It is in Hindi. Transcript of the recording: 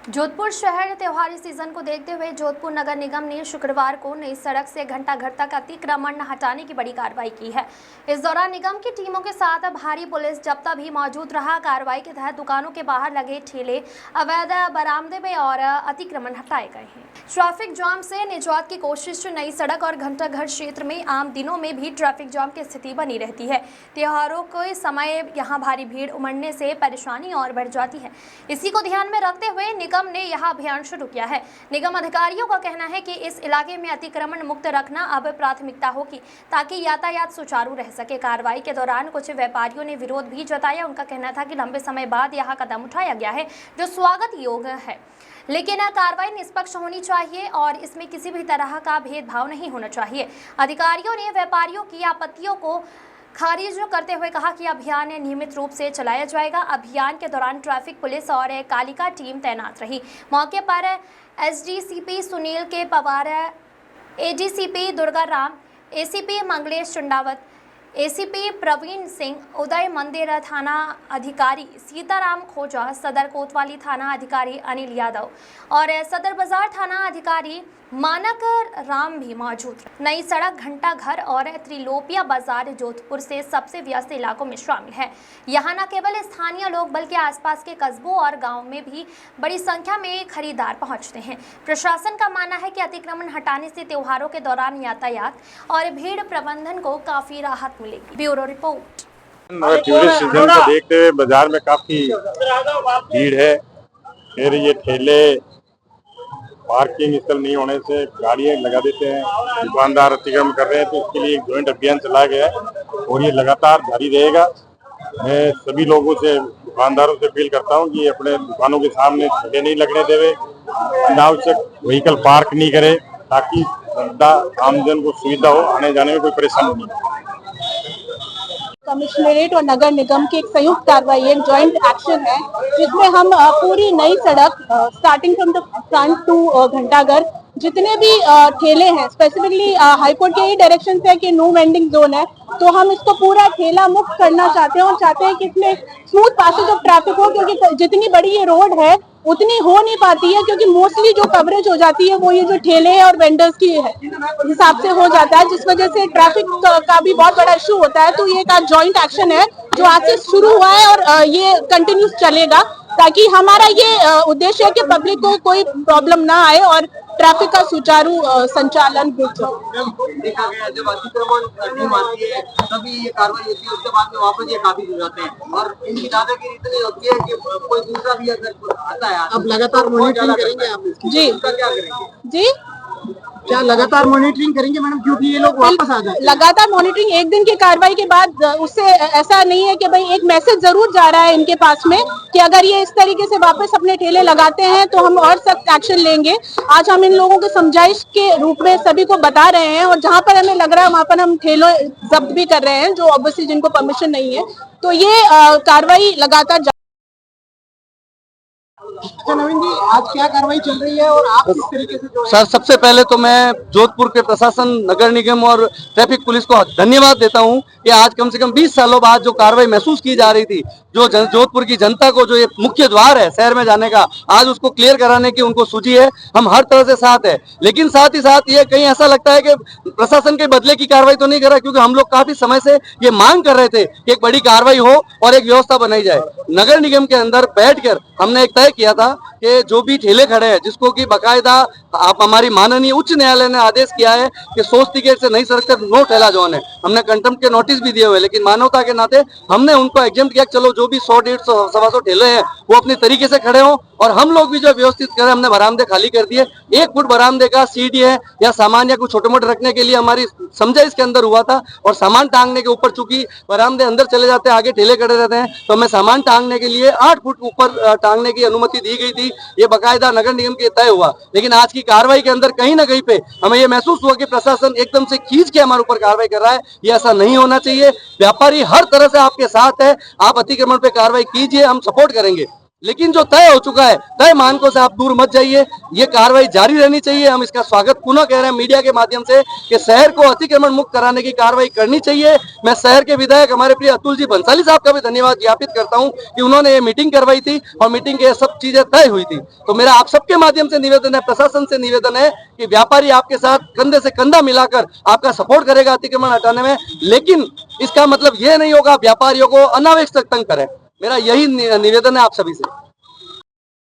जोधपुर शहर त्योहारी सीजन को देखते हुए जोधपुर नगर निगम ने शुक्रवार को नई सड़क से घंटाघर तक अतिक्रमण हटाने की बड़ी कार्रवाई की है। इस दौरान निगम की टीमों के साथ भारी पुलिस जब्ता भी मौजूद रहा। कार्रवाई के तहत दुकानों के बाहर लगे ठेले, अवैध बरामदे और अतिक्रमण हटाए गए हैं। ट्रैफिक जाम से निजात की कोशिश। नई सड़क और घंटाघर क्षेत्र में आम दिनों में भी ट्रैफिक जाम की स्थिति बनी रहती है। त्योहारों के समय यहाँ भारी भीड़ उमड़ने से परेशानी और बढ़ जाती है। इसी को ध्यान में रखते हुए निगम ने यह अभियान शुरू किया है। निगम अधिकारियों का कहना है कि इस इलाके में अतिक्रमण मुक्त रखना अब प्राथमिकता होगी ताकि यातायात सुचारू रह सके। कार्रवाई के दौरान कुछ व्यापारियों ने विरोध भी जताया। उनका कहना था कि लंबे समय बाद यह कदम उठाया गया है जो स्वागत योग्य है, लेकिन कार्रवाई निष्पक्ष होनी चाहिए और इसमें किसी भी तरह का भेदभाव नहीं होना चाहिए। अधिकारियों ने व्यापारियों की आपत्तियों को खारिज करते हुए कहा कि अभियान नियमित रूप से चलाया जाएगा। अभियान के दौरान ट्रैफिक पुलिस और कालिका टीम तैनात रही। मौके पर SDCP Sunil K Pawar, ADCP Durga Ram, ACP Manglesh Chundawat, ACP Praveen Singh, Uday Mandir थाना अधिकारी सीताराम खोजा, सदर कोतवाली थाना अधिकारी अनिल यादव और सदर बाजार थाना अधिकारी मानक राम भी मौजूद रहे। नई सड़क घंटाघर और त्रिलोपिया बाजार जोधपुर से सबसे व्यस्त इलाकों में शामिल है। यहाँ न केवल स्थानीय लोग बल्कि आसपास के कस्बों और गांवों में भी बड़ी संख्या में खरीदार पहुंचते हैं। प्रशासन का मानना है कि अतिक्रमण हटाने से त्योहारों के दौरान यातायात और भीड़ प्रबंधन को काफी राहत मिलेगी। Bureau report. टूरिस्ट सीजन को देखते हुए बाजार में काफी भीड़ है। फिर ये ठेले पार्किंग स्थल नहीं होने से गाड़ियां लगा देते हैं, दुकानदार अतिक्रमण कर रहे हैं, तो इसके लिए एक ज्वाइंट अभियान चलाया गया है और ये लगातार जारी रहेगा। मैं सभी लोगों से, दुकानदारों से अपील करता हूं कि अपने दुकानों के सामने ठेले नहीं लगने देवे, अनावश्यक व्हीकल पार्क नहीं करे ताकि जनता आमजन को सुविधा हो, आने जाने में कोई परेशानी नहीं। कमिश्नरेट और नगर निगम की एक संयुक्त कार्रवाई, एक जॉइंट एक्शन है जिसमें हम पूरी नई सड़क starting from the front to Ghantaghar जितने भी ठेले हैं, स्पेसिफिकली हाईकोर्ट के ही डायरेक्शन है कि नो वेंडिंग जोन है, तो हम इसको पूरा ठेला मुक्त करना चाहते हैं और चाहते हैं कि इसमें स्मूथ पैसेज ऑफ ट्रैफिक हो, क्योंकि जितनी बड़ी ये रोड है उतनी हो नहीं पाती है, क्योंकि मोस्टली जो कवरेज हो जाती है वो ये जो ठेले हैं और वेंडर्स की हिसाब से हो जाता है, जिस वजह से ट्रैफिक का भी बहुत बड़ा इशू होता है। तो ये एक जॉइंट एक्शन है जो आज से शुरू हुआ है और ये कंटिन्यूस चलेगा ताकि हमारा ये उद्देश्य है कि पब्लिक को कोई प्रॉब्लम ना आए और ट्रैफिक का सुचारू संचालन हो। देखा गया जब अतिक्रमण टीम आती है तभी ये कार्रवाई होती है, उसके बाद में वापस ये काबिज हो जाते हैं और इनकी दादागिरी इतनी होती है कि कोई दूसरा भी अगर आता है। अब लगातार मॉनिटरिंग करेंगे आप इसकी? जी, क्या करेंगे जी? क्या लगातार मॉनिटरिंग करेंगे मैडम, क्योंकि ये लोग वापस आ जाए? लगातार मॉनिटरिंग, एक दिन की कार्रवाई के बाद उससे ऐसा नहीं है कि भाई एक मैसेज जरूर जा रहा है इनके पास में कि अगर ये इस तरीके से वापस अपने ठेले लगाते हैं तो हम और सख्त एक्शन लेंगे। आज हम इन लोगों को समझाइश के रूप में सभी को बता रहे हैं और जहां पर हमें लग रहा है वहां पर हम ठेलों जब्त भी कर रहे हैं जो ऑब्वियसली जिनको परमिशन नहीं है। तो ये कार्रवाई लगातार। नवीन जी, आज क्या कार्रवाई चल रही है और आप किस तरीके से? सर, सबसे पहले तो मैं जोधपुर के प्रशासन, नगर निगम और ट्रैफिक पुलिस को धन्यवाद देता हूं कि आज कम से कम 20 सालों बाद जो कार्रवाई महसूस की जा रही थी, जो जोधपुर की जनता को जो ये मुख्य द्वार है शहर में जाने का, आज उसको क्लियर कराने की उनको सूझी है। हम हर तरह से साथ है, लेकिन साथ ही साथ ये कहीं ऐसा लगता है कि प्रशासन के बदले की कार्रवाई तो नहीं कर रहा, क्योंकि हम लोग काफी समय से ये मांग कर रहे थे कि एक बड़ी कार्रवाई हो और एक व्यवस्था बनाई जाए। नगर निगम के अंदर बैठकर हमने एक तय किया था कि जो भी ठेले खड़े हैं, जिसको कि बकायदा आप हमारी माननीय उच्च न्यायालय ने आदेश किया है कि 100 टिकट से नहीं सड़क पर नो ठेला जोन है, हमने कंटेम्प्ट के नोटिस भी दिए हुए, लेकिन मानवता के नाते हमने उनको एग्जाम किया, चलो जो भी 100, 150, 125 ठेले हैं वो अपने तरीके से खड़े हों और हम लोग भी जो व्यवस्थित करें। हमने बरामदे खाली कर दिए। 1 फुट बरामदे का सीढ़ी है या सामान या कुछ छोटे मोटे रखने के लिए हमारी समझा इसके अंदर हुआ था, और सामान टांगने के ऊपर चूंकि बरामदे अंदर चले जाते हैं, आगे ठेले खड़े रहते हैं, तो हमें सामान टांगने के लिए 8 फुट ऊपर टांगने की अनुमति दी गई थी। ये बकायदा नगर निगम के तय हुआ, लेकिन आज की कार्रवाई के अंदर कहीं ना कहीं पे हमें ये महसूस हुआ कि प्रशासन एकदम से खींच के हमारे ऊपर कार्रवाई कर रहा है। ये ऐसा नहीं होना चाहिए। व्यापारी हर तरह से आपके साथ है, आप अतिक्रमण पे कार्रवाई कीजिए, हम सपोर्ट करेंगे। लेकिन जो तय हो चुका है, तय मानकों से आप दूर मत जाइए। ये कार्रवाई जारी रहनी चाहिए। हम इसका स्वागत पुनः कह रहे हैं मीडिया के माध्यम से कि शहर को अतिक्रमण मुक्त कराने की कार्रवाई करनी चाहिए। मैं शहर के विधायक हमारे प्रिय अतुल जी बंसाली साहब का भी धन्यवाद ज्ञापित करता हूं कि उन्होंने ये मीटिंग करवाई थी और मीटिंग के सब चीजें तय हुई थी। तो मेरा आप सबके माध्यम से निवेदन है, प्रशासन से निवेदन है कि व्यापारी आपके साथ कंधे से कंधा मिलाकर आपका सपोर्ट करेगा अतिक्रमण हटाने में, लेकिन इसका मतलब ये नहीं होगा व्यापारियों को अनावश्यक तंग करें। मेरा यही निवेदन है आप सभी से।